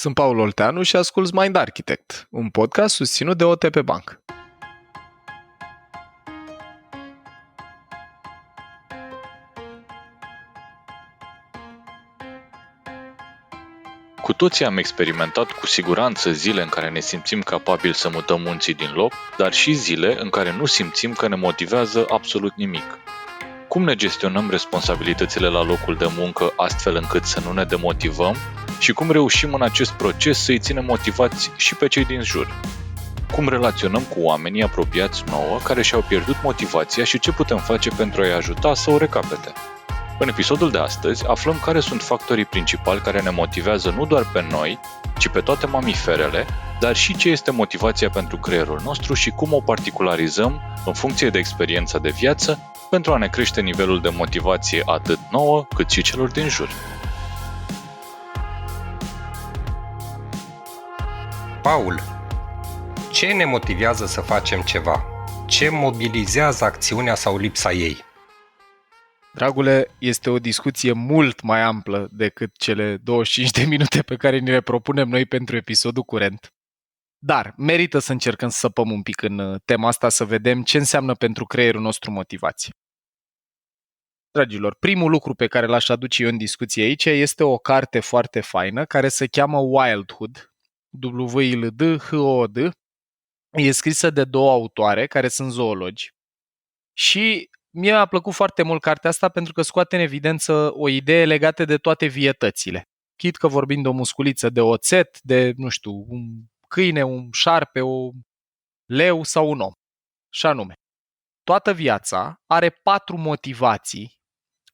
Sunt Paul Olteanu și asculți Mind Architect, un podcast susținut de OTP Bank. Cu toții am experimentat cu siguranță zile în care ne simțim capabili să mutăm munții din loc, dar și zile în care nu simțim că ne motivează absolut nimic. Cum ne gestionăm responsabilitățile la locul de muncă astfel încât să nu ne demotivăm și cum reușim în acest proces să-i ținem motivați și pe cei din jur? Cum relaționăm cu oamenii apropiați nouă care și-au pierdut motivația și ce putem face pentru a-i ajuta să o recapete? În episodul de astăzi aflăm care sunt factorii principali care ne motivează nu doar pe noi, ci pe toate mamiferele, dar și ce este motivația pentru creierul nostru și cum o particularizăm în funcție de experiența de viață pentru a ne crește nivelul de motivație atât nouă cât și celor din jur. Paul, ce ne motivează să facem ceva? Ce mobilizează acțiunea sau lipsa ei? Dragule, este o discuție mult mai amplă decât cele 25 de minute pe care ni le propunem noi pentru episodul curent. Dar merită să încercăm să săpăm un pic în tema asta, să vedem ce înseamnă pentru creierul nostru motivație. Dragilor, primul lucru pe care l-aș aduce eu în discuție aici este o carte foarte faină care se cheamă Wildhood, W-I-L-D-H-O-D. E scrisă de două autoare care sunt zoologi și mie mi-a plăcut foarte mult cartea asta pentru că scoate în evidență o idee legată de toate vietățile. Chit că vorbim de o musculiță de oțet, de, nu știu, un câine, un șarpe, un leu sau un om. Și anume, toată viața are 4 motivații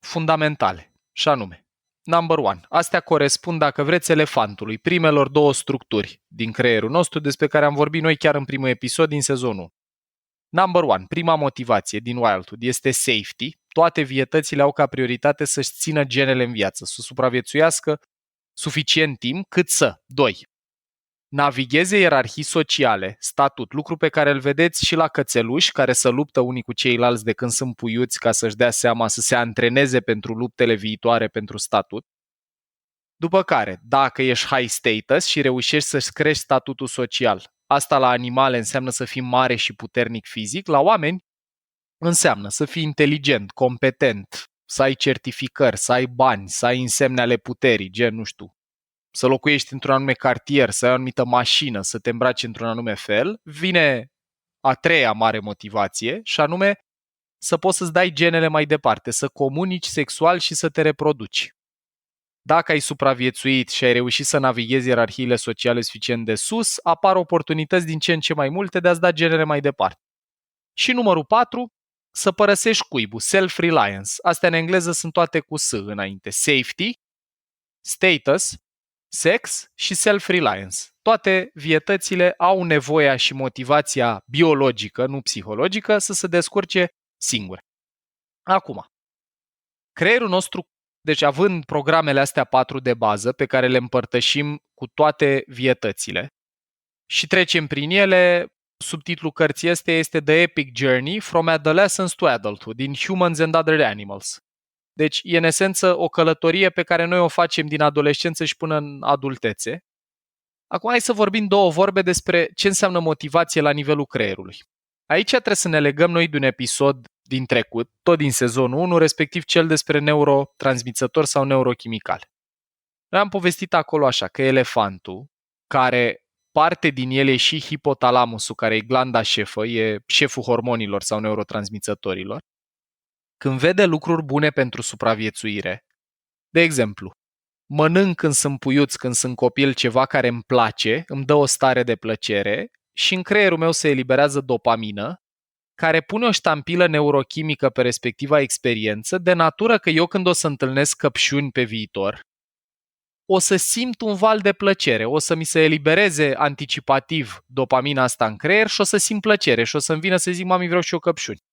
fundamentale. Și anume, number 1. Astea corespund, dacă vreți, elefantului, primelor 2 structuri din creierul nostru despre care am vorbit noi chiar în primul episod din sezonul 1. Number 1, prima motivație din Wildhood este safety. Toate vietățile au ca prioritate să-și țină genele în viață, să supraviețuiască suficient timp cât să. 2. Navigheze ierarhii sociale, statut, lucru pe care îl vedeți și la cățeluși care se luptă unii cu ceilalți de când sunt puiuți ca să-și dea seama să se antreneze pentru luptele viitoare pentru statut. După care, dacă ești high status și reușești să-ți crești statutul social, asta la animale înseamnă să fii mare și puternic fizic, la oameni înseamnă să fii inteligent, competent, să ai certificări, să ai bani, să ai însemne ale puterii, gen, nu știu, să locuiești într-un anume cartier, să ai o anumită mașină, să te îmbraci într-un anume fel. Vine a treia mare motivație și anume să poți să-ți dai genele mai departe, să comunici sexual și să te reproduci. Dacă ai supraviețuit și ai reușit să navighezi ierarhiile sociale suficient de sus, apar oportunități din ce în ce mai multe de a-ți da genele mai departe. Și numărul 4, să părăsești cuibul, self-reliance. Astea în engleză sunt toate cu S înainte. Safety, status, sex și self-reliance. Toate vietățile au nevoia și motivația biologică, nu psihologică, să se descurce singure. Acum, creierul nostru, deci având programele astea 4 de bază pe care le împărtășim cu toate vietățile și trecem prin ele, subtitlul cărții este The Epic Journey from Adolescence to Adulthood in Humans and Other Animals. Deci e în esență o călătorie pe care noi o facem din adolescență și până în adultețe. Acum hai să vorbim 2 vorbe despre ce înseamnă motivație la nivelul creierului. Aici trebuie să ne legăm noi de un episod din trecut, tot din sezonul 1, respectiv cel despre neurotransmițători sau neurochimicale. Noi am povestit acolo așa că elefantul, care parte din el e și hipotalamusul, care e glanda șefă, e șeful hormonilor sau neurotransmițătorilor, când vede lucruri bune pentru supraviețuire, de exemplu, mănânc când sunt puiuț, când sunt copil, ceva care îmi place, îmi dă o stare de plăcere și în creierul meu se eliberează dopamină, care pune o ștampilă neurochimică pe respectiva experiență, de natură că eu când o să întâlnesc căpșuni pe viitor, o să simt un val de plăcere, o să mi se elibereze anticipativ dopamina asta în creier și o să simt plăcere și o să-mi vină să zic, mami, vreau și eu căpșuni.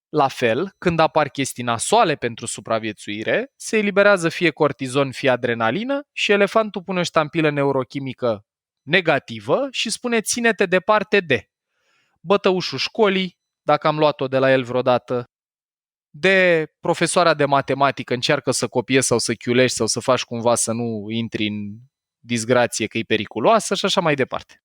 La fel, când apar chestii nasoale pentru supraviețuire, se eliberează fie cortizon, fie adrenalină și elefantul pune o ștampilă neurochimică negativă și spune ține-te departe de bătăușul școlii, dacă am luat-o de la el vreodată, de profesoara de matematică, încearcă să copiezi sau să chiulești sau să faci cumva să nu intri în disgrație că e periculoasă și așa mai departe.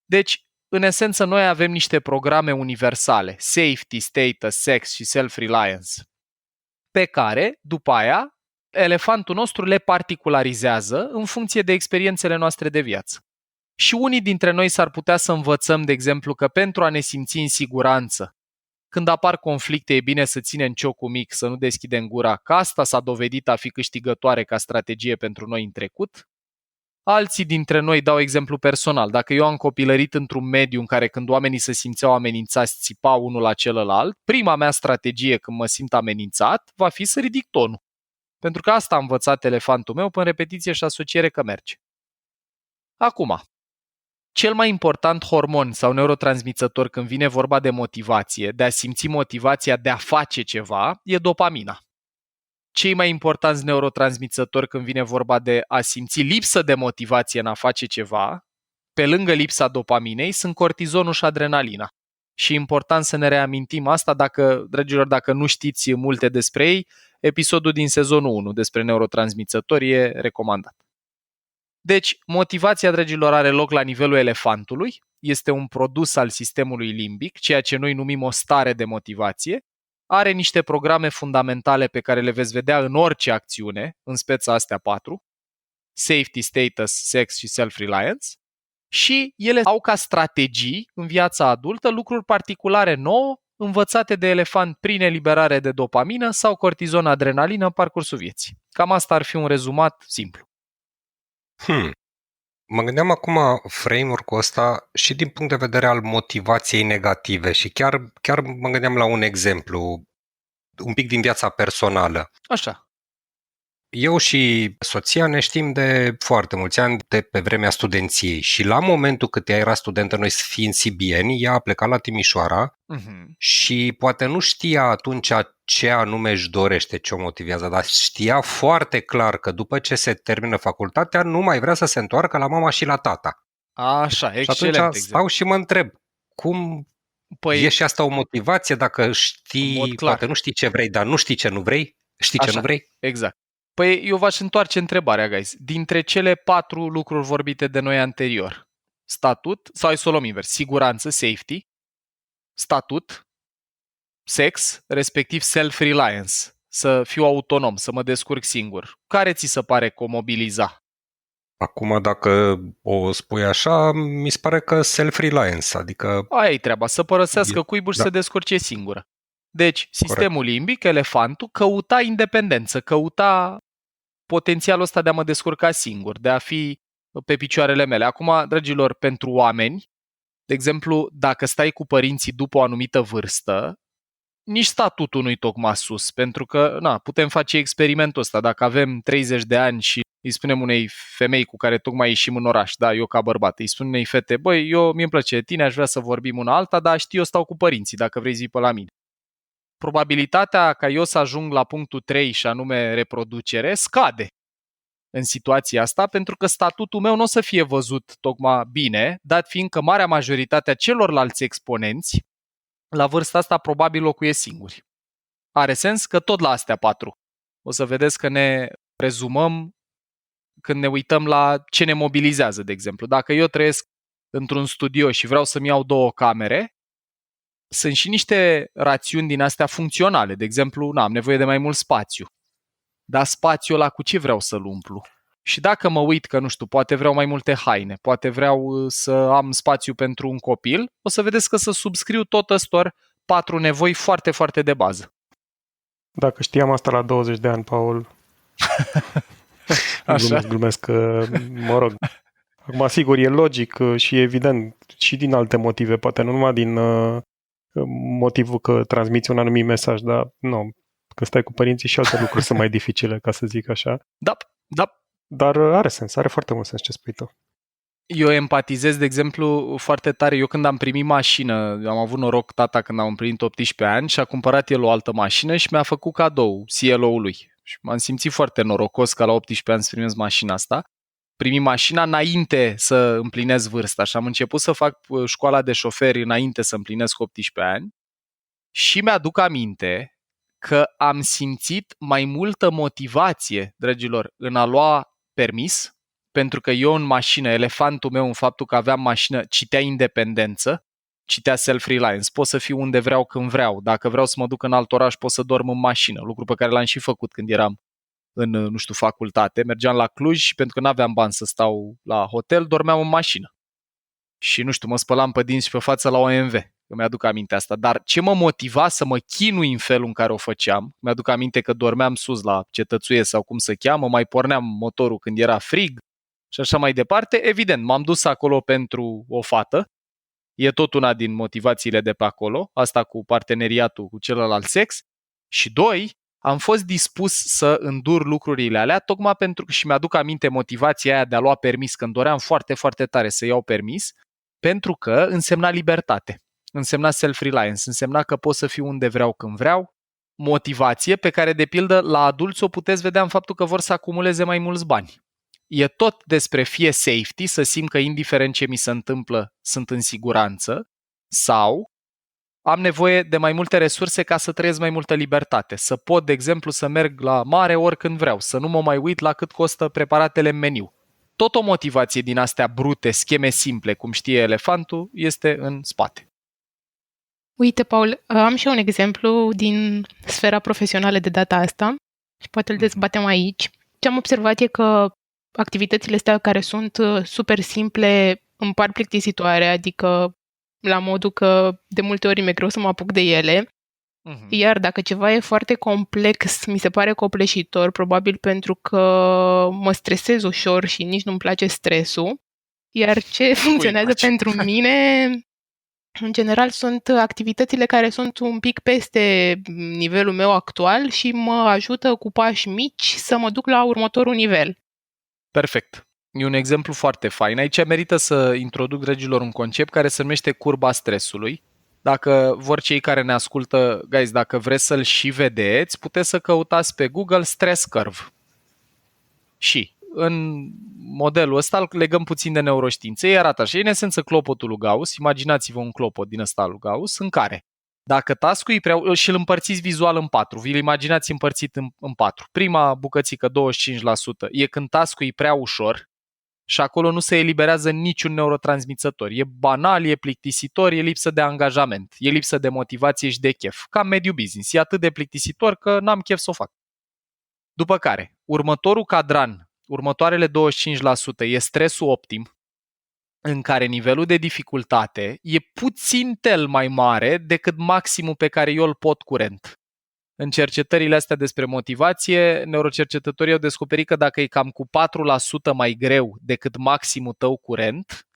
Deci, în esență, noi avem niște programe universale, safety, status, sex și self-reliance, pe care, după aia, elefantul nostru le particularizează în funcție de experiențele noastre de viață. Și unii dintre noi s-ar putea să învățăm, de exemplu, că pentru a ne simți în siguranță, când apar conflicte, e bine să ținem ciocul mic, să nu deschidem gura, că asta s-a dovedit a fi câștigătoare ca strategie pentru noi în trecut. Alții dintre noi dau exemplu personal. Dacă eu am copilărit într-un mediu în care când oamenii se simțeau amenințați, țipau unul la celălalt, prima mea strategie când mă simt amenințat va fi să ridic tonul. Pentru că asta a învățat elefantul meu prin repetiție și asociere că merge. Acum, cel mai important hormon sau neurotransmițător când vine vorba de motivație, de a simți motivația de a face ceva, e dopamina. Cei mai importanți neurotransmițători când vine vorba de a simți lipsă de motivație în a face ceva, pe lângă lipsa dopaminei, sunt cortizonul și adrenalina. Și e important să ne reamintim asta, dragilor, dacă nu știți multe despre ei, episodul din sezonul 1 despre neurotransmițători e recomandat. Deci, motivația, dragilor, are loc la nivelul elefantului, este un produs al sistemului limbic, ceea ce noi numim o stare de motivație, are niște programe fundamentale pe care le veți vedea în orice acțiune, în speța astea 4, safety, status, sex și self-reliance, și ele au ca strategii în viața adultă lucruri particulare nouă, învățate de elefant prin eliberare de dopamină sau cortizon adrenalină în parcursul vieții. Cam asta ar fi un rezumat simplu. Mă gândeam acum framework-ul ăsta și din punct de vedere al motivației negative și chiar mă gândeam la un exemplu, un pic din viața personală. Așa. Eu și soția ne știm de foarte mulți ani, de pe vremea studenției și la momentul cât ea era studentă, noi fiind sibieni, ea a plecat la Timișoara și poate nu știa atunci ce anume își dorește, ce o motivează, dar știa foarte clar că după ce se termină facultatea nu mai vrea să se întoarcă la mama și la tata. Așa, excelent. Și atunci stau și mă întreb, cum e și asta o motivație dacă știi, poate nu știi ce vrei, dar nu știi ce nu vrei? Știi ce nu vrei? Exact. Păi eu v-aș întoarce întrebarea, guys. Dintre cele 4 lucruri vorbite de noi anterior, statut, sau hai să o luăm invers, siguranță, safety, statut, sex, respectiv self-reliance, să fiu autonom, să mă descurc singur. Care ți se pare că o mobiliza? Acum, dacă o spui așa, mi se pare că self-reliance, adică... Aia e treaba, să părăsească cuibul și să descurce singură. Deci, sistemul limbic, elefantul, căuta independență, căuta potențialul ăsta de a mă descurca singur, de a fi pe picioarele mele. Acum, dragilor, pentru oameni, de exemplu, dacă stai cu părinții după o anumită vârstă, nici statutul nu-i tocmai sus, pentru că putem face experimentul ăsta. Dacă avem 30 de ani și îi spunem unei femei cu care tocmai ieșim în oraș, eu ca bărbat, îi spun unei fete, băi, mie-mi place de tine, aș vrea să vorbim una alta, dar știi, eu stau cu părinții, dacă vrei zi pe la mine. Probabilitatea ca eu să ajung la punctul 3 și anume reproducere scade în situația asta, pentru că statutul meu nu o să fie văzut tocmai bine, dat fiind că marea majoritate a celorlalți exponenți la vârsta asta probabil locuiesc singuri. Are sens că tot la astea 4 o să vedeți că ne rezumăm când ne uităm la ce ne mobilizează, de exemplu. Dacă eu trăiesc într-un studio și vreau să-mi iau 2 camere, sunt și niște rațiuni din astea funcționale. De exemplu, am nevoie de mai mult spațiu. Dar spațiul ăla cu ce vreau să-l umplu? Și dacă mă uit că, poate vreau mai multe haine, poate vreau să am spațiu pentru un copil, o să vedeți că să subscriu tot ăstor 4 nevoi foarte, foarte de bază. Dacă știam asta la 20 de ani, Paul, glumesc, mă rog. Acum, sigur, e logic și e evident și din alte motive, poate nu numai din motivul că transmiți un anumit mesaj, dar nu, că stai cu părinții și alte lucruri sunt mai dificile, ca să zic așa. Da. Dar are sens, are foarte mult sens ce spui tu. Eu empatizez, de exemplu, foarte tare. Eu când am primit mașină, am avut noroc, tata când am împlinit 18 ani și a cumpărat el o altă mașină și mi-a făcut cadou CLO-ului. Și m-am simțit foarte norocos ca la 18 ani să primesc mașina asta. Primi mașina înainte să împlinesc vârsta și am început să fac școala de șoferi înainte să împlinesc 18 ani și mi-aduc aminte că am simțit mai multă motivație, dragilor, în a lua permis Pentru că eu în mașină, elefantul meu în faptul că aveam mașină, citea independență, citea self-reliance. Pot să fiu unde vreau când vreau. Dacă vreau să mă duc în alt oraș, pot să dorm în mașină. Lucru pe care l-am și făcut când eram în, nu știu, facultate. Mergeam la Cluj și pentru că n-aveam bani să stau la hotel, dormeam în mașină. Și, nu știu, mă spălam pe dinți și pe față la OMV. Îmi aduc aminte asta. Dar ce mă motiva să mă chinui în felul în care o făceam, mi-aduc aminte că dormeam sus la cetățuie sau cum se cheamă, mai porneam motorul când era frig și așa mai departe. Evident, m-am dus acolo pentru o fată. E tot una din motivațiile de pe acolo, asta cu parteneriatul cu celălalt sex. Și doi, am fost dispus să îndur lucrurile alea, tocmai pentru că și mi-aduc aminte motivația aia de a lua permis, când doream foarte, foarte tare să iau permis, pentru că însemna libertate, însemna self-reliance, însemna că pot să fiu unde vreau când vreau, motivație pe care, de pildă, la adulți o puteți vedea în faptul că vor să acumuleze mai mulți bani. E tot despre fie safety, să simt că indiferent ce mi se întâmplă, sunt în siguranță, sau am nevoie de mai multe resurse ca să trăiesc mai multă libertate. Să pot, de exemplu, să merg la mare oricând vreau, să nu mă mai uit la cât costă preparatele în meniu. Tot o motivație din astea brute, scheme simple, cum știe elefantul, este în spate. Uite, Paul, am și eu un exemplu din sfera profesională de data asta și poate îl dezbatem aici. Ce am observat e că activitățile astea care sunt super simple îmi par plictisitoare, adică la modul că de multe ori mi-e greu să mă apuc de ele, iar dacă ceva e foarte complex, mi se pare copleșitor, probabil pentru că mă stresez ușor și nici nu-mi place stresul, iar ce funcționează pentru mine, în general, sunt activitățile care sunt un pic peste nivelul meu actual și mă ajută cu pași mici să mă duc la următorul nivel. Perfect. E un exemplu foarte fain. Aici merită să introduc, dragilor, un concept care se numește curba stresului. Dacă vor cei care ne ascultă, guys, dacă vreți să-l și vedeți, puteți să căutați pe Google Stress Curve. Și în modelul ăsta îl legăm puțin de neuroștiințe. Ei arată așa, în esență clopotul lui Gauss, imaginați-vă un clopot din ăsta lui Gauss, în care dacă task-ul e prea... și îl împărțiți vizual în 4, vi-l imaginați împărțit în 4. Prima bucățică, 25%, e când task-ul e prea ușor și acolo nu se eliberează niciun neurotransmițător. E banal, e plictisitor, e lipsă de angajament, e lipsă de motivație și de chef. Ca mediul business, e atât de plictisitor că n-am chef să o fac. După care, următorul cadran, următoarele 25% e stresul optim, în care nivelul de dificultate e puțin tel mai mare decât maximul pe care eu îl pot curent. În cercetările astea despre motivație, neurocercetătorii au descoperit că dacă e cam cu 4% mai greu decât maximul tău curent,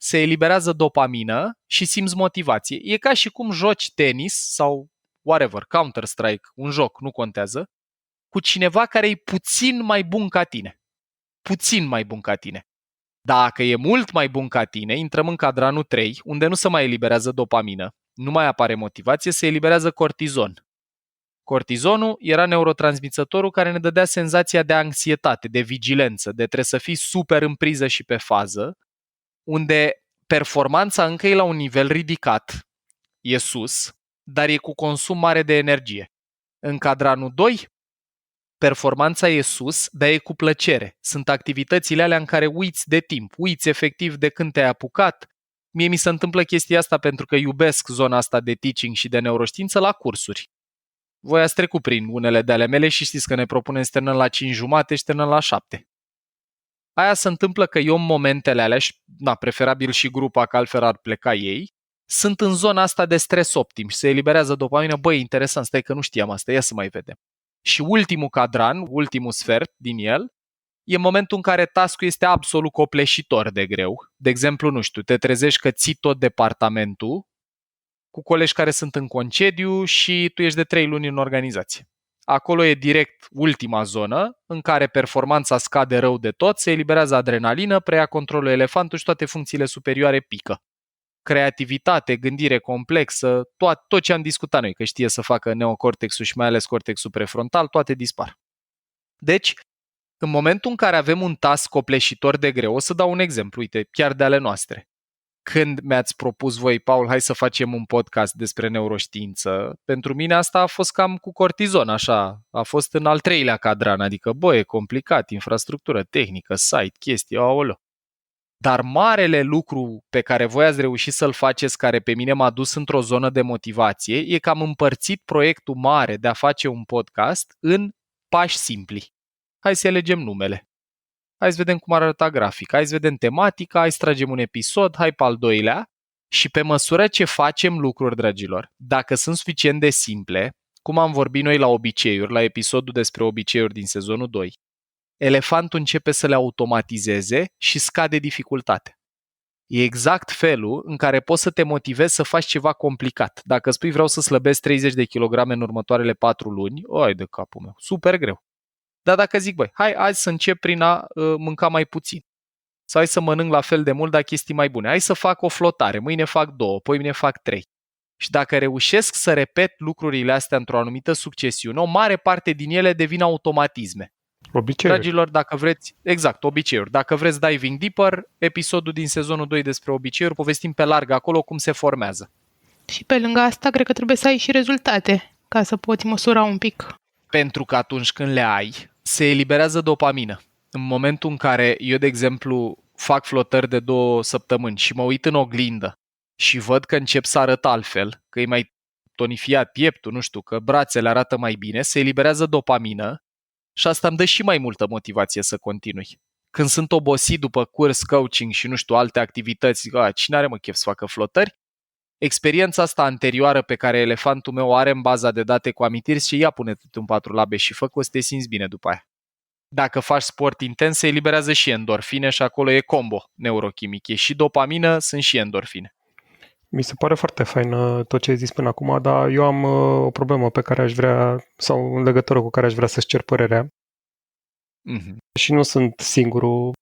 se eliberează dopamină și simți motivație. E ca și cum joci tenis sau whatever, Counter-Strike, un joc, nu contează, cu cineva care e puțin mai bun ca tine. Puțin mai bun ca tine. Dacă e mult mai bun ca tine, intrăm în cadranul 3, unde nu se mai eliberează dopamină, nu mai apare motivație, se eliberează cortizon. Cortizonul era neurotransmițătorul care ne dădea senzația de anxietate, de vigilență, de trebuie să fii super în priză și pe fază, unde performanța încă e la un nivel ridicat, e sus, dar e cu consum mare de energie. În cadranul 2, performanța e sus, dar e cu plăcere. Sunt activitățile alea în care uiți de timp, uiți efectiv de când te-ai apucat. Mie mi se întâmplă chestia asta pentru că iubesc zona asta de teaching și de neuroștiință la cursuri. Voi ați trecut prin unele de ale mele și știți că ne propunem să terminăm la 5:30 și terminăm la 7. Aia se întâmplă că eu în momentele alea, și preferabil și grupa, că altfel ar pleca ei, sunt în zona asta de stres optim și se eliberează dopamină. Băi, interesant, stai că nu știam asta, ia să mai vedem. Și ultimul cadran, ultimul sfert din el, e momentul în care task-ul este absolut copleșitor de greu. De exemplu, nu știu, te trezești că ții tot departamentul cu colegi care sunt în concediu și tu ești de 3 luni în organizație. Acolo e direct ultima zonă în care performanța scade rău de tot, se eliberează adrenalină, preia controlul elefantul și toate funcțiile superioare pică. Creativitate, gândire complexă, tot ce am discutat noi, că știe să facă neocortexul și mai ales cortexul prefrontal, toate dispar. Deci, în momentul în care avem un task copleșitor de greu, o să dau un exemplu, uite, chiar de ale noastre. când mi-ați propus voi, Paul, hai să facem un podcast despre neuroștiință, pentru mine asta a fost cam cu cortizon, așa, a fost în al treilea cadran, adică, e complicat, infrastructură, tehnică, site, chestii, aoleu. Dar marele lucru pe care voi ați reușit să-l faceți, care pe mine m-a dus într-o zonă de motivație, e că am împărțit proiectul mare de a face un podcast în pași simpli. Hai să alegem numele. Hai să vedem cum ar arăta grafica, hai să vedem tematica, hai să tragem un episod, hai pe al doilea și pe măsură ce facem lucruri, dragilor, dacă sunt suficient de simple, cum am vorbit noi la obiceiuri, la episodul despre obiceiuri din sezonul 2, elefantul începe să le automatizeze și scade dificultatea. E exact felul în care poți să te motivezi să faci ceva complicat. Dacă spui vreau să slăbesc 30 de kilograme în următoarele 4 luni, oi de capul meu, super greu. Dar dacă zic, hai azi să încep prin a mânca mai puțin. Sau hai să mănânc la fel de mult, dar chestii mai bune. Hai să fac o flotare, mâine fac 2, mâine fac 3. Și dacă reușesc să repet lucrurile astea într-o anumită succesiune, o mare parte din ele devin automatisme. Obiceiuri. Dragilor, dacă vreți, exact, obiceiuri. Dacă vreți Diving Deeper, episodul din sezonul 2 despre obiceiuri, povestim pe larg acolo cum se formează. Și pe lângă asta, cred că trebuie să ai și rezultate, ca să poți măsura un pic. Pentru că atunci când le ai, se eliberează dopamină. În momentul în care eu, de exemplu, fac flotări de 2 săptămâni și mă uit în oglindă și văd că încep să arăt altfel, că e mai tonifiat pieptul, nu știu, că brațele arată mai bine, se eliberează dopamină și asta îmi dă și mai multă motivație să continui. Când sunt obosit după curs, coaching și, nu știu, alte activități, cine are chef să facă flotări? Experiența asta anterioară pe care elefantul meu o are în baza de date cu amintiri și ia pune-te în 4 labe și fă că o să te simți bine după aia. Dacă faci sport intens, se eliberează și endorfine și acolo e combo neurochimic. E și dopamină, sunt și endorfine. Mi se pare foarte fain tot ce ai zis până acum, dar eu am o problemă pe care aș vrea, sau în legătură cu care aș vrea să-ți cer părerea. Mm-hmm. Și nu sunt singurul.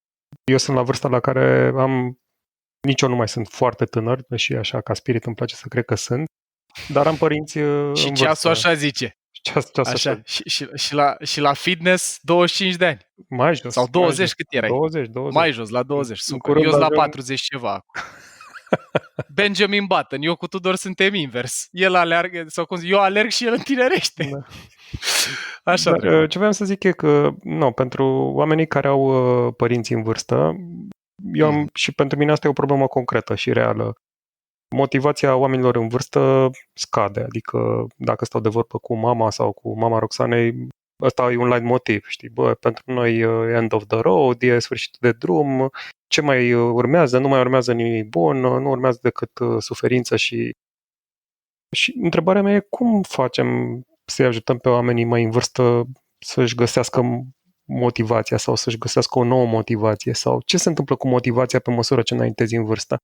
Eu sunt la vârsta la care nici eu nu mai sunt foarte tânăr, deși așa ca spirit îmi place să cred că sunt, dar am părinți Și în ceasul vârstă. așa zice. Ceasul așa. Și la fitness 25 de ani. Mai jos. Sau 20 mai jos. cât erai? 20. Mai jos, la 20. Super. Eu sunt la 40 ceva. Benjamin Button, eu cu Tudor suntem invers. El alergă, sau cum zic, eu alerg și el întinerește. Da. Așa. Dar, ce vreau să zic e că, pentru oamenii care au părinți în vârstă, și pentru mine asta e o problemă concretă și reală. Motivația oamenilor în vârstă scade, adică dacă stau de vorbă cu mama sau cu mama Roxanei, ăsta e un light motiv, știi, pentru noi e end of the road, e sfârșitul de drum, ce mai urmează, nu mai urmează nimic bun, nu urmează decât suferință și întrebarea mea e cum facem să-i ajutăm pe oamenii mai în vârstă să-și găsească motivația sau să-și găsească o nouă motivație sau ce se întâmplă cu motivația pe măsură ce înaintezi în vârstă.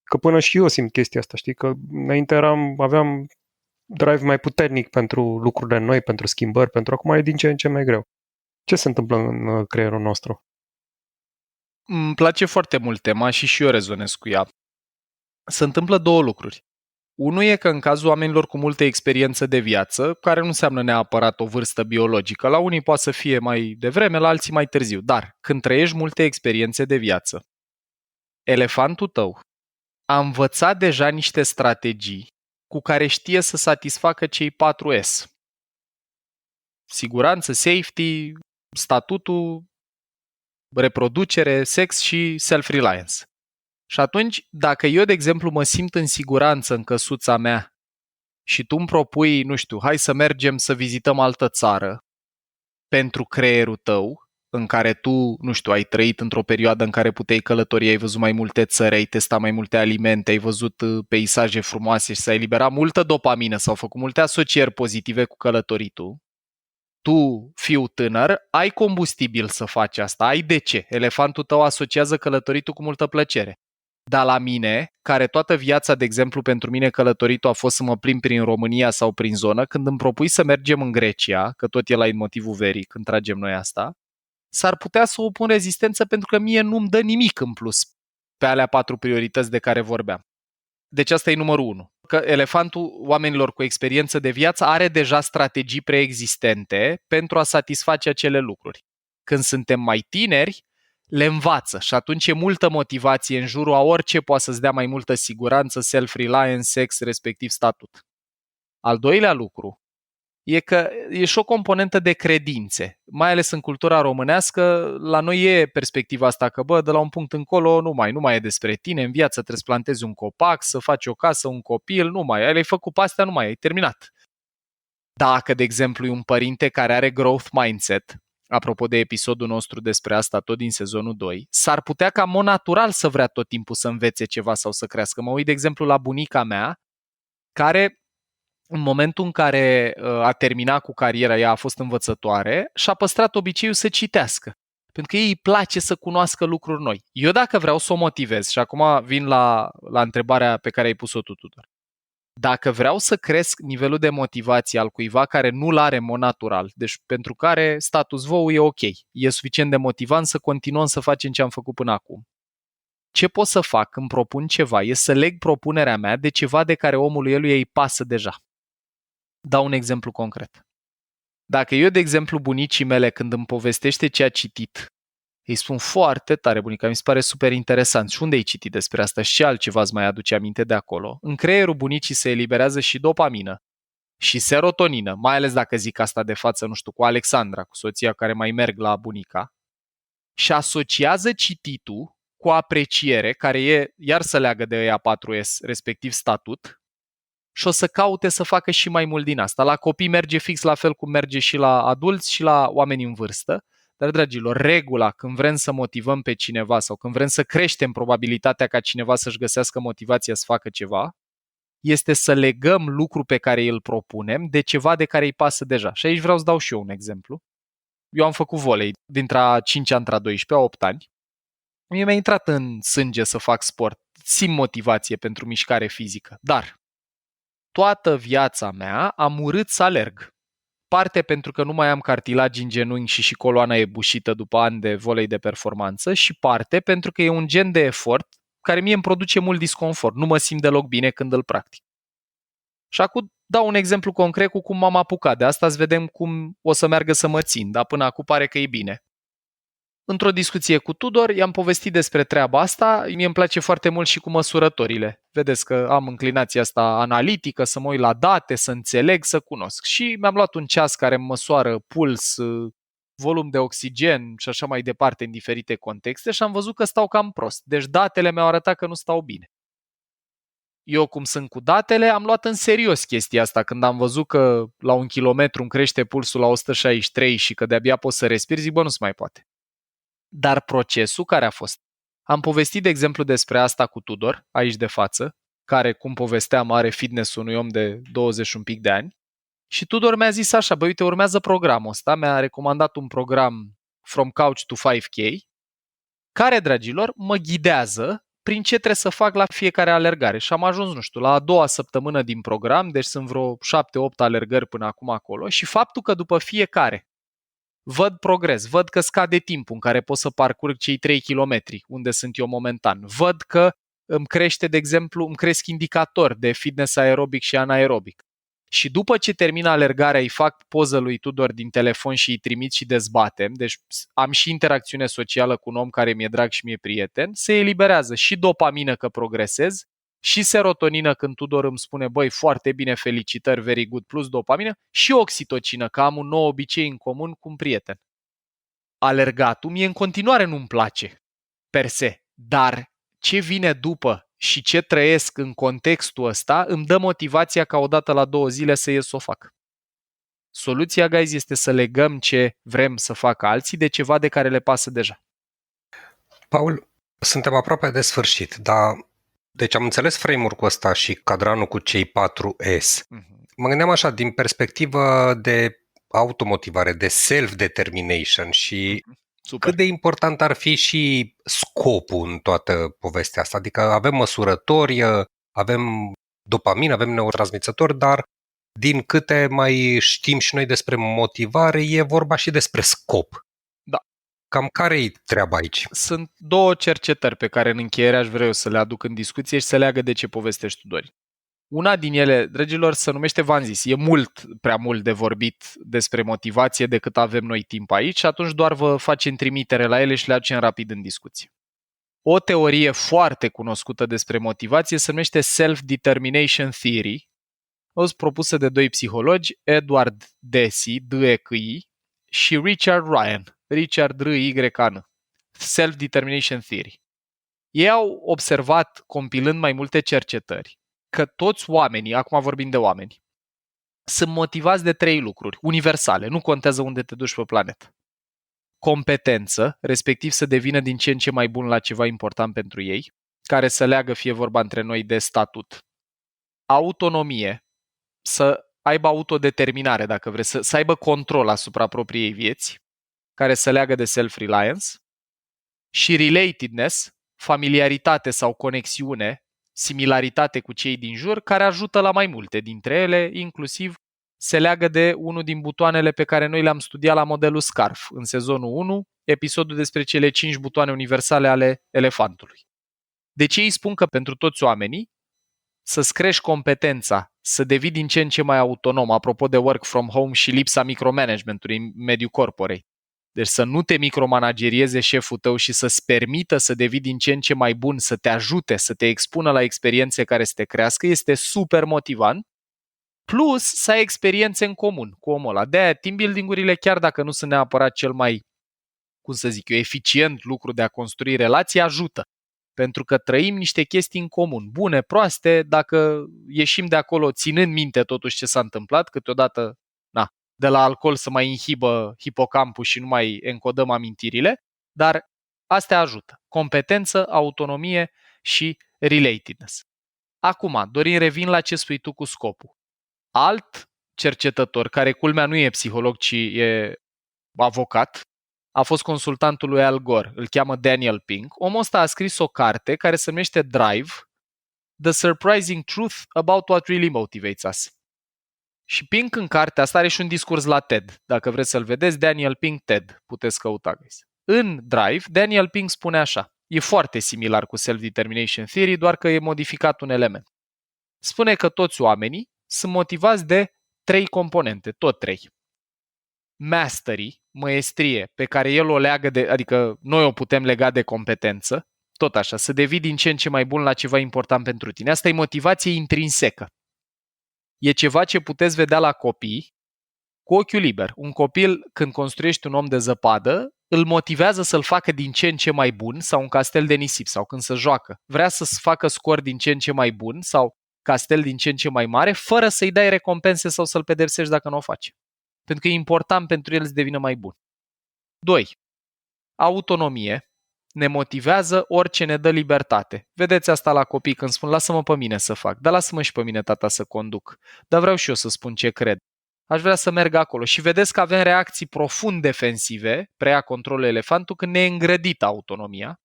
Că până și eu simt chestia asta, știi, că înainte aveam drive mai puternic pentru lucrurile noi, pentru schimbări, pentru acum e din ce în ce mai greu. Ce se întâmplă în creierul nostru? Îmi place foarte mult tema și eu rezonez cu ea. Se întâmplă 2 lucruri. Unul e că în cazul oamenilor cu multă experiență de viață, care nu înseamnă neapărat o vârstă biologică, la unii poate să fie mai devreme, la alții mai târziu, dar când trăiești multe experiențe de viață, elefantul tău a învățat deja niște strategii cu care știe să satisfacă cei 4 S. Siguranță, safety, statutul, reproducere, sex și self-reliance. Și atunci, dacă eu, de exemplu, mă simt în siguranță în căsuța mea și tu îmi propui, nu știu, hai să mergem să vizităm altă țară pentru creierul tău, în care tu, nu știu, ai trăit într-o perioadă în care puteai călători, ai văzut mai multe țări, ai testat mai multe alimente, ai văzut peisaje frumoase și s-a eliberat multă dopamină, s-au făcut multe asocieri pozitive cu călătoritul, tu, fiu tânăr, ai combustibil să faci asta, ai de ce. Elefantul tău asociază călătoritul cu multă plăcere. Dar la mine, care toată viața, de exemplu, pentru mine călătoritul a fost să mă plimb prin România sau prin zonă, când îmi propui să mergem în Grecia, că tot e la motivul verii când tragem noi asta, s-ar putea să opun rezistență pentru că mie nu-mi dă nimic în plus pe alea 4 priorități de care vorbeam. Deci asta e numărul 1. Că elefantul oamenilor cu experiență de viață are deja strategii preexistente pentru a satisface acele lucruri. Când suntem mai tineri, le învață și atunci e multă motivație în jurul a orice poate să-ți dea mai multă siguranță, self-reliance, sex, respectiv statut. Al doilea lucru e că e și o componentă de credințe, mai ales în cultura românească. La noi e perspectiva asta că, de la un punct încolo nu mai e despre tine, în viață trebuie să plantezi un copac, să faci o casă, un copil, le-ai făcut pe astea, ai terminat. Dacă, de exemplu, e un părinte care are growth mindset, apropo de episodul nostru despre asta tot din sezonul 2, s-ar putea ca mod natural să vrea tot timpul să învețe ceva sau să crească. Mă uit, de exemplu, la bunica mea, care în momentul în care a terminat cu cariera, ea a fost învățătoare și a păstrat obiceiul să citească. Pentru că ei îi place să cunoască lucruri noi. Eu dacă vreau să o motivez, și acum vin la întrebarea pe care ai pus-o tu, Tudor. Dacă vreau să cresc nivelul de motivație al cuiva care nu-l are în mod natural, deci pentru care status quo e ok, e suficient de motivant să continuăm să facem ce am făcut până acum. Ce pot să fac când propun ceva e să leg propunerea mea de ceva de care omului eluia îi pasă deja. Dau un exemplu concret. Dacă eu, de exemplu, bunicii mele, când îmi povestește ce a citit, îi spun foarte tare, bunica, mi se pare super interesant. Și unde ai citit despre asta? Și ce altceva îți mai aduce aminte de acolo? În creierul bunicii se eliberează și dopamină și serotonină, mai ales dacă zic asta de față, nu știu, cu Alexandra, cu soția care mai merg la bunica, și asociază cititul cu apreciere, care e, iar să leagă de ea 4S, respectiv statut, și o să caute să facă și mai mult din asta. La copii merge fix la fel cum merge și la adulți și la oameni în vârstă. Dar, dragilor, regula când vrem să motivăm pe cineva sau când vrem să creștem probabilitatea ca cineva să-și găsească motivația să facă ceva, este să legăm lucru pe care îl propunem de ceva de care îi pasă deja. Și aici vreau să dau și eu un exemplu. Eu am făcut volei dintre a 5 ani, între a 12, a 8 ani. Mie mi-a intrat în sânge să fac sport. Simt motivație pentru mișcare fizică. Dar toată viața mea am urât să alerg. Parte pentru că nu mai am cartilagi în genunchi și coloana e bușită după ani de volei de performanță și parte pentru că e un gen de efort care mie îmi produce mult disconfort. Nu mă simt deloc bine când îl practic. Și acum dau un exemplu concret cu cum m-am apucat. De asta îți vedem cum o să meargă să mă țin, dar până acum pare că e bine. Într-o discuție cu Tudor, i-am povestit despre treaba asta, mie îmi place foarte mult și cu măsurătorile. Vedeți că am înclinația asta analitică, să mă uit la date, să înțeleg, să cunosc. Și mi-am luat un ceas care îmi măsoară puls, volum de oxigen și așa mai departe în diferite contexte și am văzut că stau cam prost. Deci datele mi-au arătat că nu stau bine. Eu, cum sunt cu datele, am luat în serios chestia asta. Când am văzut că la 1 kilometru îmi crește pulsul la 163 și că de-abia pot să respir, zic, nu se mai poate. Dar procesul care a fost? Am povestit, de exemplu, despre asta cu Tudor, aici de față, care, cum povesteam, are fitness-ul unui om de 20 un pic de ani. Și Tudor mi-a zis așa, uite, urmează programul ăsta, mi-a recomandat un program From Couch to 5K, care, dragilor, mă ghidează prin ce trebuie să fac la fiecare alergare. Și am ajuns, nu știu, la a doua săptămână din program, deci sunt vreo 7-8 alergări până acum acolo și faptul că după fiecare văd progres, văd că scade timpul în care pot să parcurg cei 3 km unde sunt eu momentan. Văd că îmi crește, de exemplu, îmi cresc indicatori de fitness aerobic și anaerobic. Și după ce termin alergarea, îi fac poză lui Tudor din telefon și îi trimit și dezbatem, deci am și interacțiune socială cu un om care mi-e drag și mi-e prieten, se eliberează și dopamină că progresez, și serotonină când Tudor îmi spune, foarte bine, felicitări, very good, plus dopamină, și oxitocină, că am un nou obicei în comun cu un prieten. Alergatul mie în continuare nu-mi place, per se, dar ce vine după și ce trăiesc în contextul ăsta îmi dă motivația ca odată la 2 zile să ies să o fac. Soluția, guys, este să legăm ce vrem să facă alții de ceva de care le pasă deja. Paul, suntem aproape de sfârșit, dar deci am înțeles framework-ul ăsta și cadranul cu cei 4S. Mă gândeam așa, din perspectivă de automotivare, de self-determination și Super. cât de important ar fi și scopul în toată povestea asta. Adică avem măsurători, avem dopamină, avem neurotransmițători, dar din câte mai știm și noi despre motivare, e vorba și despre scop. Da. Cam care-i treaba aici? Sunt 2 cercetări pe care în încheiere aș vrea eu să le aduc în discuție și să leagă de ce povestești tu, Dori. Una din ele, dragilor, se numește, v-am zis, e prea mult de vorbit despre motivație decât avem noi timp aici și atunci doar vă facem trimitere la ele și le aducem rapid în discuție. O teorie foarte cunoscută despre motivație se numește Self-Determination Theory, o propusă de doi psihologi, Edward Deci, D-E-C-I, și Richard Ryan, Richard R-Y-A-N, Self-Determination Theory. Ei au observat, compilând mai multe cercetări, că toți oamenii, acum vorbim de oameni, sunt motivați de 3 lucruri universale, nu contează unde te duci pe planetă. Competență, respectiv să devină din ce în ce mai bun la ceva important pentru ei, care să leagă, fie vorba între noi, de statut. Autonomie, să aibă autodeterminare, dacă vreți, să aibă control asupra propriei vieți, care să leagă de self-reliance. Și relatedness, familiaritate sau conexiune, similaritate cu cei din jur, care ajută la mai multe dintre ele, inclusiv se leagă de unul din butoanele pe care noi le-am studiat la modelul SCARF în sezonul 1, episodul despre cele 5 butoane universale ale elefantului. Deci ei spun că pentru toți oamenii, să-ți crești competența, să devii din ce în ce mai autonom, apropo de work from home și lipsa micromanagementului în mediul corporate. Deci să nu te micromanagerieze șeful tău și să-ți permită să devii din ce în ce mai bun, să te ajute, să te expună la experiențe care să te crească, este super motivant. Plus să ai experiențe în comun cu omul ăla. De-aia team building-urile, chiar dacă nu sunt neapărat cel mai, eficient lucru de a construi relații, ajută. Pentru că trăim niște chestii în comun, bune, proaste, dacă ieșim de acolo ținând minte totuși ce s-a întâmplat, câteodată, de la alcool să mai inhibă hipocampul și nu mai encodăm amintirile, dar astea ajută. Competență, autonomie și relatedness. Acum, Dorin, revin la ce spui tu cu scopul. Alt cercetător, care culmea nu e psiholog, ci e avocat, a fost consultantul lui Al Gore, îl cheamă Daniel Pink. Omul ăsta a scris o carte care se numește Drive, The Surprising Truth About What Really Motivates Us. Și Pink în cartea asta are și un discurs la TED. Dacă vreți să-l vedeți, Daniel Pink TED, puteți căuta, guys. În Drive, Daniel Pink spune așa, e foarte similar cu Self-Determination Theory, doar că e modificat un element. Spune că toți oamenii sunt motivați de 3 componente, tot 3. Mastery, măestrie, pe care el o leagă de, adică noi o putem lega de competență, tot așa, să devii din ce în ce mai bun la ceva important pentru tine. Asta e motivație intrinsecă. E ceva ce puteți vedea la copii cu ochiul liber. Un copil, când construiești un om de zăpadă, îl motivează să-l facă din ce în ce mai bun sau un castel de nisip sau când se joacă. Vrea să-ți facă scor din ce în ce mai bun sau castel din ce în ce mai mare, fără să-i dai recompense sau să-l pedepsești dacă nu o face. Pentru că e important pentru el să devină mai bun. 2. Autonomie. Ne motivează orice ne dă libertate. Vedeți asta la copii când spun, lasă-mă pe mine să fac, dar lasă-mă și pe mine, tata, să conduc. Dar vreau și eu să spun ce cred. Aș vrea să merg acolo. Și vedeți că avem reacții profund defensive, preia controlul elefantul, când ne-e îngrădită autonomia.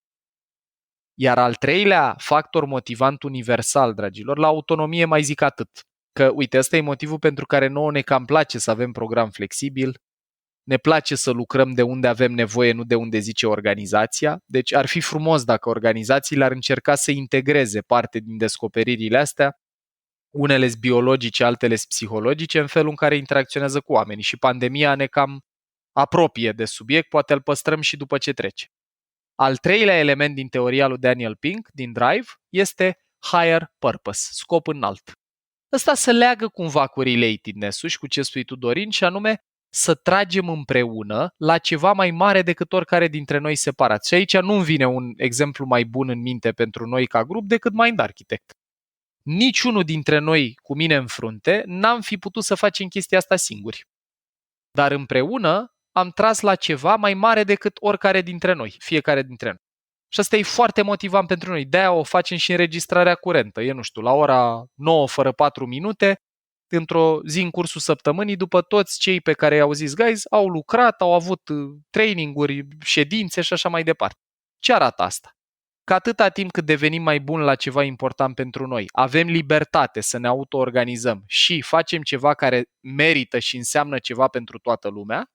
Iar al 3-lea factor motivant universal, dragilor, la autonomie mai zic atât. Că, uite, ăsta e motivul pentru care nouă ne cam place să avem program flexibil, ne place să lucrăm de unde avem nevoie, nu de unde zice organizația. Deci ar fi frumos dacă organizațiile ar încerca să integreze parte din descoperirile astea, unele sunt biologice, altele sunt psihologice, în felul în care interacționează cu oamenii. Și pandemia ne cam apropie de subiect, poate îl păstrăm și după ce trece. Al 3-lea element din teoria lui Daniel Pink, din Drive, este higher purpose, scop înalt. Ăsta se leagă cumva cu relatedness-ul și cu ce spui tu, Dorin, și anume să tragem împreună la ceva mai mare decât oricare dintre noi separat. Și aici nu-mi vine un exemplu mai bun în minte pentru noi ca grup decât Mind Architect. Niciunul dintre noi cu mine în frunte n-am fi putut să facem chestia asta singuri. Dar împreună am tras la ceva mai mare decât oricare dintre noi, fiecare dintre noi. Și asta e foarte motivant pentru noi. De-aia o facem și înregistrarea curentă. E, nu știu, la ora 9 fără 4 minute, într-o zi în cursul săptămânii, după toți cei pe care i-au zis, guys, au lucrat, au avut traininguri, ședințe și așa mai departe. Ce arată asta? Că atâta timp cât devenim mai buni la ceva important pentru noi, avem libertate să ne auto-organizăm și facem ceva care merită și înseamnă ceva pentru toată lumea,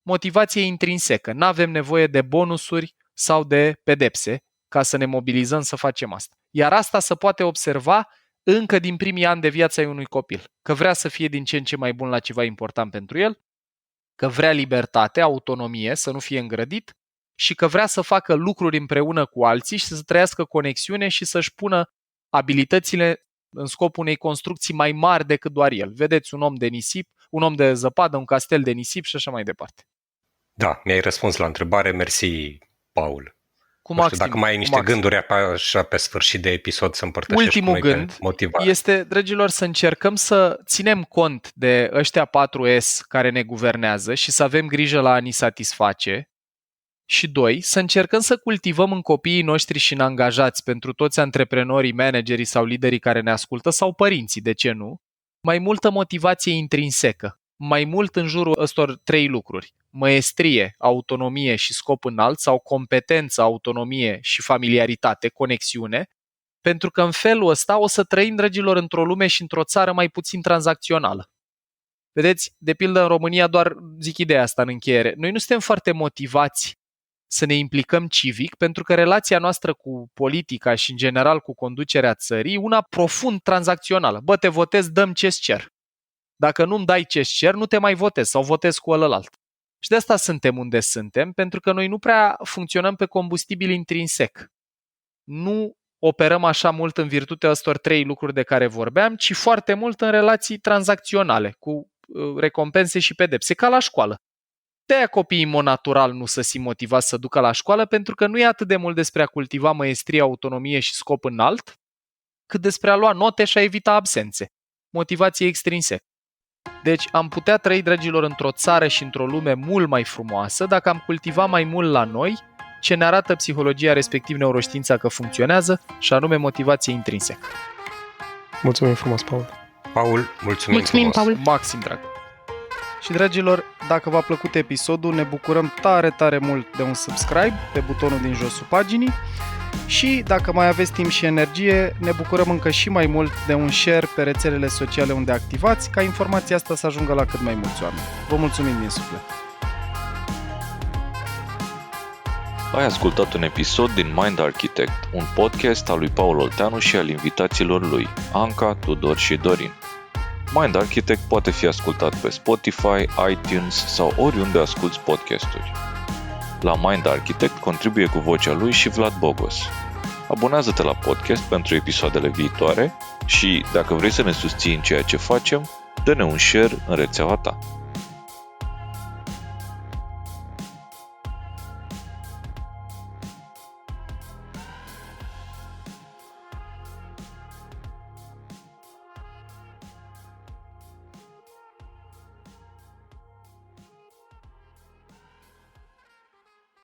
motivație intrinsecă. N-avem nevoie de bonusuri sau de pedepse ca să ne mobilizăm să facem asta. Iar asta se poate observa încă din primii ani de viață ai unui copil, că vrea să fie din ce în ce mai bun la ceva important pentru el, că vrea libertate, autonomie, să nu fie îngrădit și că vrea să facă lucruri împreună cu alții și să trăiască conexiune și să-și pună abilitățile în scopul unei construcții mai mari decât doar el. Vedeți, un om de nisip, un om de zăpadă, un castel de nisip și așa mai departe. Da, mi-ai răspuns la întrebare, mersi, Paul. Cu Nu știu, maxim, dacă mai ai niște gânduri așa pe sfârșit de episod să împărtășești ultimul cu noi gând motivare. este, dragilor, să încercăm să ținem cont de ăștia 4S care ne guvernează și să avem grijă la a ni satisface. Și 2, să încercăm să cultivăm în copiii noștri și în angajați, pentru toți antreprenorii, managerii sau liderii care ne ascultă, sau părinții, de ce nu, mai multă motivație intrinsecă, mai mult în jurul ăstor 3 lucruri: măestrie, autonomie și scop înalt, sau competență, autonomie și familiaritate, conexiune, pentru că în felul ăsta o să trăim, dragilor, într-o lume și într-o țară mai puțin tranzacțională. Vedeți, de pildă în România, doar zic ideea asta în încheiere, noi nu suntem foarte motivați să ne implicăm civic, pentru că relația noastră cu politica și în general cu conducerea țării e una profund tranzacțională. Bă, te votez, dăm ce-ți cer. Dacă nu-mi dai ce-ți cer, nu te mai votez sau votez cu ălălalt. Și de asta suntem unde suntem, pentru că noi nu prea funcționăm pe combustibil intrinsec. Nu operăm așa mult în virtutea ăstor 3 lucruri de care vorbeam, ci foarte mult în relații tranzacționale, cu recompense și pedepse, ca la școală. De-aia copiii în mod natural nu se simt motivați să ducă la școală, pentru că nu e atât de mult despre a cultiva măestrie, autonomie și scop înalt, cât despre a lua note și a evita absențe. Motivație extrinsecă. Deci am putea trăi, dragilor, într-o țară și într-o lume mult mai frumoasă dacă am cultiva mai mult la noi ce ne arată psihologia, respectiv neuroștiința, că funcționează, și anume motivație intrinsecă. Mulțumim frumos, Paul. Paul, mulțumim frumos. Paul. Maxim drag. Și, dragilor, dacă v-a plăcut episodul, ne bucurăm tare, tare mult de un subscribe pe butonul din josul paginii și, dacă mai aveți timp și energie, ne bucurăm încă și mai mult de un share pe rețelele sociale unde activați, ca informația asta să ajungă la cât mai mulți oameni. Vă mulțumim din suflet! Ai ascultat un episod din Mind Architect, un podcast al lui Paul Olteanu și al invitaților lui, Anca, Tudor și Dorin. Mind Architect poate fi ascultat pe Spotify, iTunes sau oriunde asculți podcasturi. La Mind Architect contribuie cu vocea lui și Vlad Bogos. Abonează-te la podcast pentru episoadele viitoare și, dacă vrei să ne susții în ceea ce facem, dă-ne un share în rețeaua ta.